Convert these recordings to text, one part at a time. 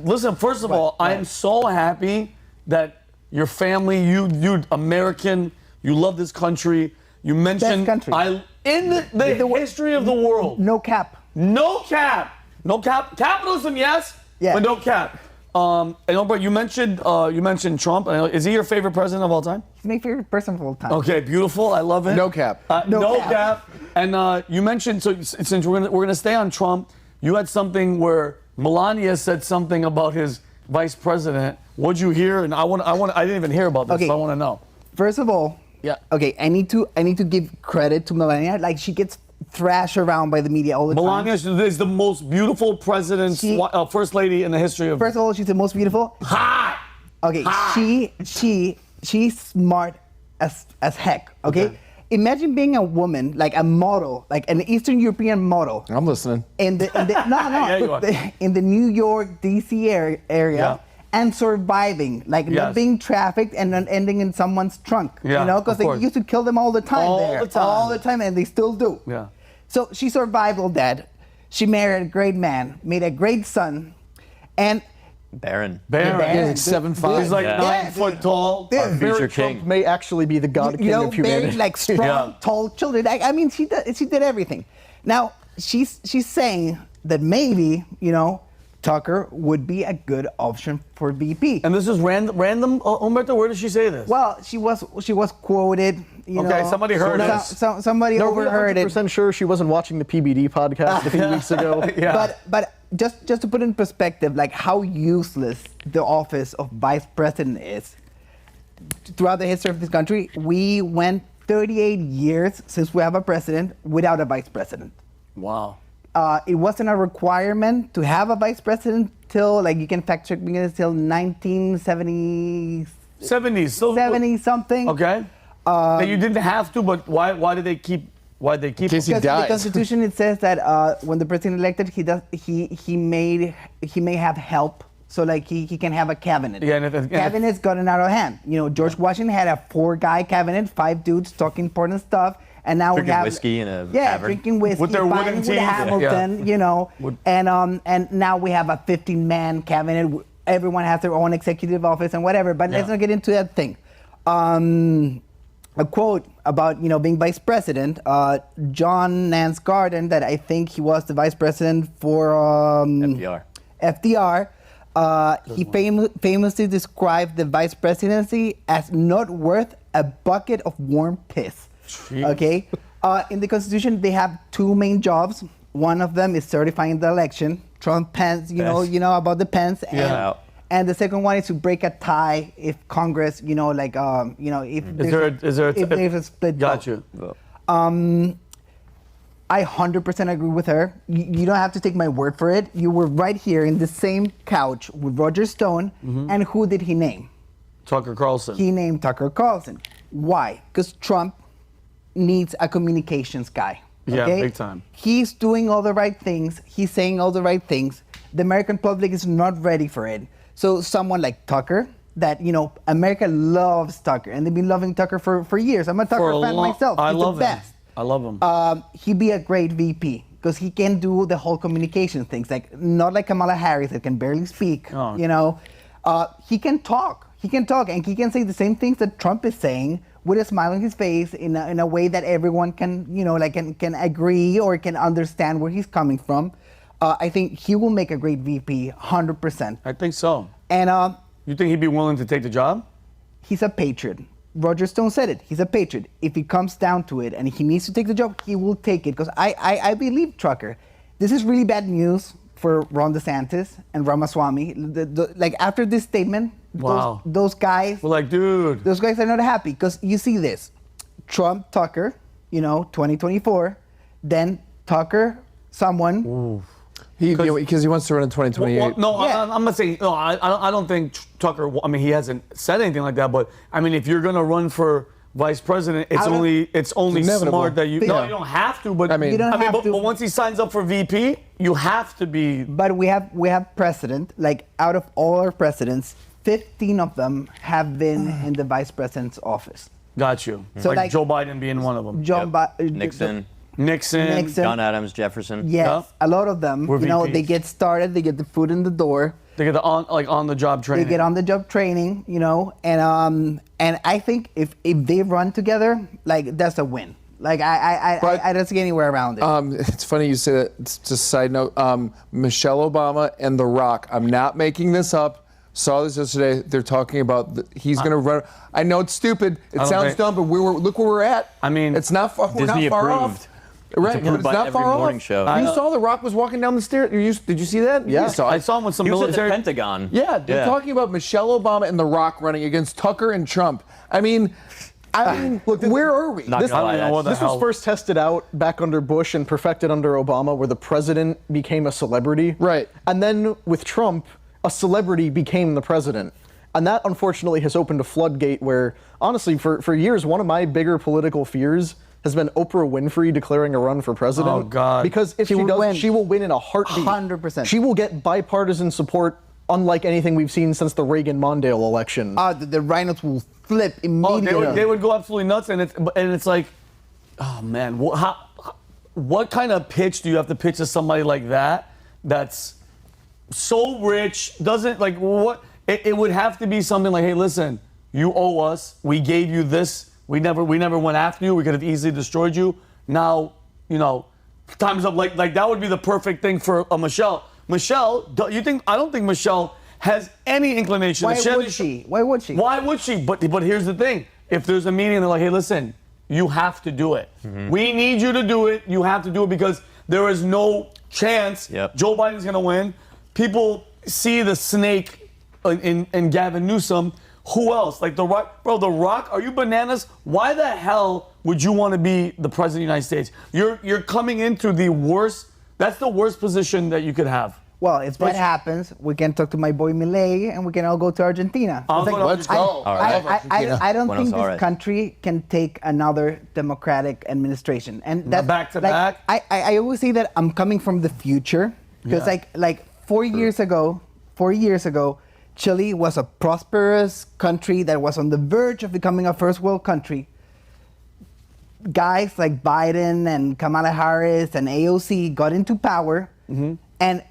listen. First of all, I am so happy that your family, you American, you love this country. You mentioned Best country. In the history of the world. No cap. No cap. No cap. Capitalism, yes, but no cap. And Albert, you mentioned Trump. Is he your favorite president of all time? He's my favorite person of all time. Okay, beautiful. I love it. No cap. No cap. And you mentioned, so since we're gonna stay on Trump, you had something where Melania said something about his vice president. What'd you hear? And I didn't even hear about this. Okay. So I want to know. First of all, okay, I need to give credit to Melania. Like, she gets thrashed around by the media all the time. Melania is the most beautiful president, first lady in the history of. First of all, she's the most beautiful. Hot. Okay, she's smart as heck. Okay? Imagine being a woman, like a model, like an Eastern European model. I'm listening. In the Yeah, you are. in the New York, DC area. And surviving, like not being trafficked and then ending in someone's trunk, you know, because they used to kill them all the time all the time, and they still do. Yeah. So she survived all that. She married a great man, made a great son, and Baron. He's like 7'5". He's like 9 foot tall. Our future Trump king. may actually be the god king of humanity. very like strong, tall children. I mean, she did everything. Now she's saying that maybe, you know, Tucker would be a good option for VP. And this is random, Humberto. Where did she say this? Well, she was quoted. You know, somebody heard it. Somebody overheard it. 100% sure she wasn't watching the PBD podcast a few weeks ago. But just to put in perspective, like how useless the office of vice president is. Throughout the history of this country, we went 38 years since we have a president without a vice president. Wow. It wasn't a requirement to have a vice president till, like, you can fact check me, till 1970. 70s. So 70 something. Okay. That you didn't have to, but why did they keep? Why did they keep? In case he Because dies. the Constitution, it says that when the president elected, he may have help, so like he can have a cabinet. Yeah, Cabinet's gotten out of hand. You know, George Washington had a 4-guy cabinet, 5 dudes talking important stuff, and now Drinking we have whiskey in a yeah, tavern. drinking whiskey, With their fighting wooden with teeth. Hamilton, you know, and now we have a 15-man cabinet. Everyone has their own executive office and whatever. But let's not get into that thing. A quote about, you know, being vice president, John Nance Garden, that I think he was the vice president for FDR. He famously described the vice presidency as not worth a bucket of warm piss. Jeez. Okay, in the Constitution they have 2 main jobs. One of them is certifying the election. Trump, Pence, you know about the Pence. And the second one is to break a tie if Congress, you know, like, you know, if there's a split Got vote. you. I 100% agree with her. You don't have to take my word for it. You were right here in the same couch with Roger Stone, and who did he name? Tucker Carlson. He named Tucker Carlson. Why? Because Trump needs a communications guy. Yeah, okay? big time. He's doing all the right things. He's saying all the right things. The American public is not ready for it. So someone like Tucker, that, you know, America loves Tucker, and they've been loving Tucker for years. I'm a Tucker fan myself. I He's love the him. best. I love him. He'd be a great VP because he can do the whole communication things, like not like Kamala Harris that can barely speak. You know, he can talk. He can talk, and he can say the same things that Trump is saying with a smile on his face in a way that everyone can, you know, like can agree or can understand where he's coming from. I think he will make a great VP, 100%. I think so. And you think he'd be willing to take the job? He's a patriot. Roger Stone said it. He's a patriot. If it comes down to it and he needs to take the job, he will take it. Because I believe Tucker. This is really bad news for Ron DeSantis and Ramaswamy. Like, after this statement, those guys... We're like, dude. Those guys are not happy. Because you see this. Trump, Tucker, you know, 2024. Then Tucker, someone... Ooh. Because he wants to run in 2028. Well, no, I'm not saying. No, I don't think Tucker. I mean, he hasn't said anything like that. But I mean, if you're gonna run for vice president, it's only smart that you. No, you don't have to. But you don't have to. But once he signs up for VP, you have to be. But we have precedent. Like, out of all our presidents, 15 of them have been in the vice president's office. Got you. So like Joe Biden being one of them. Nixon, John Adams, Jefferson. Yes, a lot of them. We're you know, VPs. they get started, they get the foot in the door, They get the on the job training. They get on the job training, you know, and I think if they run together, like that's a win. Like I don't see anywhere around it. It's funny you say that. It's just a side note. Michelle Obama and The Rock. I'm not making this up. Saw this yesterday. They're talking about he's going to run. I know it's stupid. It sounds dumb, but look where we're at. I mean, it's not far. We're not far off. Right, approved it's by not every far morning off. show. You saw The Rock was walking down the stairs. Did you see that? Yeah. I saw him with some He was at military. the Pentagon. Yeah, they're talking about Michelle Obama and The Rock running against Tucker and Trump. I mean, look, where are we? Not gonna lie, know what the this hell. was First tested out back under Bush and perfected under Obama, where the president became a celebrity. Right. And then with Trump, a celebrity became the president. And that, unfortunately, has opened a floodgate where, honestly, for years, one of my bigger political fears has been Oprah Winfrey declaring a run for president. Oh, God. Because if she will does, win. she will win in a heartbeat. 100%. She will get bipartisan support, unlike anything we've seen since the Reagan-Mondale election. The rhinos will flip Oh, immediately. they would go absolutely nuts, and it's like, oh man, what kind of pitch do you have to pitch to somebody like that? That's so rich, doesn't like what? It would have to be something like, hey, listen, you owe us. We gave you this. We never went after you. We could have easily destroyed you. Now, you know, time's up. Like that would be the perfect thing for a Michelle. Michelle, I don't think Michelle has any inclination. Why would she? Why would she? Why would she? But here's the thing. If there's a meeting, they're like, hey, listen, you have to do it. We need you to do it. You have to do it because there is no chance Joe Biden's going to win. People see the snake in Gavin Newsom. Who else? Like The Rock. Bro, The Rock, are you bananas? Why the hell would you want to be the president of the United States? You're coming into the worst, that's the worst position that you could have. Well, if that happens, we can talk to my boy Milei and we can all go to Argentina. Let's go. I don't Buenos think this Aires. country can take another Democratic administration. And that's Back to like, back? I always say that I'm coming from the future because like 4 years ago, Chile was a prosperous country that was on the verge of becoming a first world country. Guys like Biden and Kamala Harris and AOC got into power, and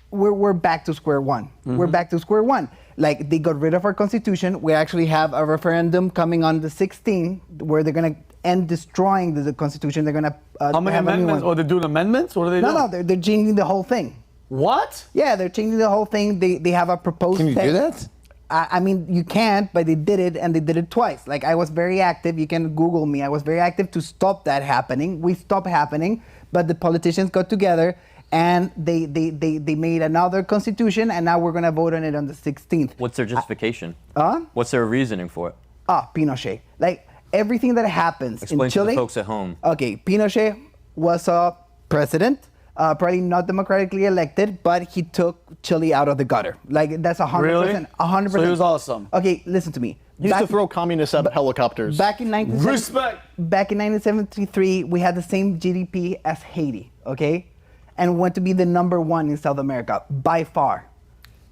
we're back to square one. We're back to square one. Like, they got rid of our constitution. We actually have a referendum coming on the 16th where they're going to end destroying the constitution. They're going to How many have a new amendments? one. Or they're doing amendments? What are they doing? No, they're changing the whole thing. What? Yeah, they're changing the whole thing. They have a proposed Can you do text. that? I mean, you can't, but they did it, and they did it twice. Like, I was very active. You can Google me. I was very active to stop that happening. We stopped happening, but the politicians got together, and they made another constitution, and now we're going to vote on it on the 16th. What's their justification? Huh? What's their reasoning for it? Pinochet. Like, everything that happens Explain in Chile. to the folks at home. Okay, Pinochet was a president. Probably not democratically elected, but he took Chile out of the gutter. Like, that's 100%. Really? 100%. So he was awesome. Okay, listen to me. He used to throw communists out of helicopters. Back in 1973, we had the same GDP as Haiti, okay? And went to be the #1 in South America, by far.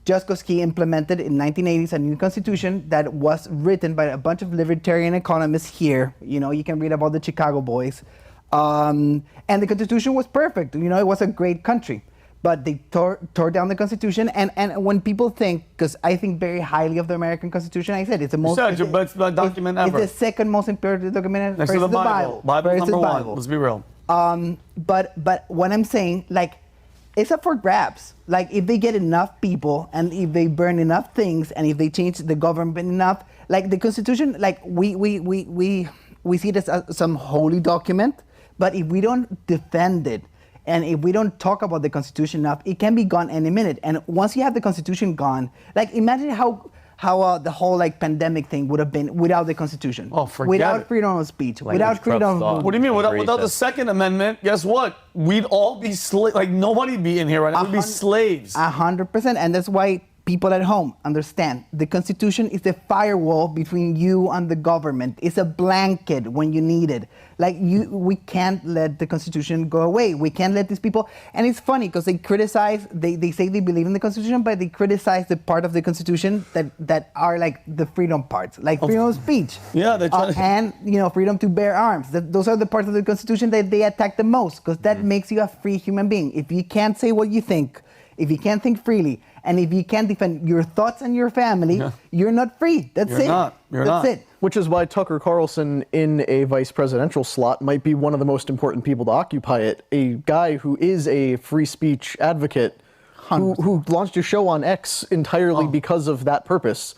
Just because he implemented in 1980s a new constitution that was written by a bunch of libertarian economists here. You know, you can read about the Chicago boys. And the constitution was perfect. You know, it was a great country. But they tore down the constitution. And when people think, because I think very highly of the American Constitution, I said it's the most... said your best document ever. It's the second most important document Next to the Bible. Bible's versus number one. Bible. Let's be real. But what I'm saying, like, it's up for grabs. Like, if they get enough people and if they burn enough things and if they change the government enough, like the Constitution, like we see it as some holy document, but if we don't defend it and if we don't talk about the Constitution enough, it can be gone any minute. And once you have the Constitution gone, like, imagine how the whole like pandemic thing would have been without the Constitution. Oh, forget without it. freedom of speech, Language without freedom corrupts of thought. movement. What do you mean? Without Embrace the it. Second Amendment, guess what? We'd all be like nobody'd be in here right now. We'd be slaves. 100%, and that's why people at home understand the Constitution is the firewall between you and the government. It's a blanket when you need it. Like, we can't let the Constitution go away. We can't let these people. And it's funny because they criticize. They say they believe in the Constitution, but they criticize the part of the Constitution that are like the freedom parts, like freedom of speech. Yeah, they try to- and freedom to bear arms. Those are the parts of the Constitution that they attack the most because that makes you a free human being. If you can't say what you think, if you can't think freely, and if you can't defend your thoughts and your family, you're not free. That's You're it. not. You're That's not. it. Which is why Tucker Carlson in a vice presidential slot might be one of the most important people to occupy it. A guy who is a free speech advocate who launched a show on X entirely because of that purpose.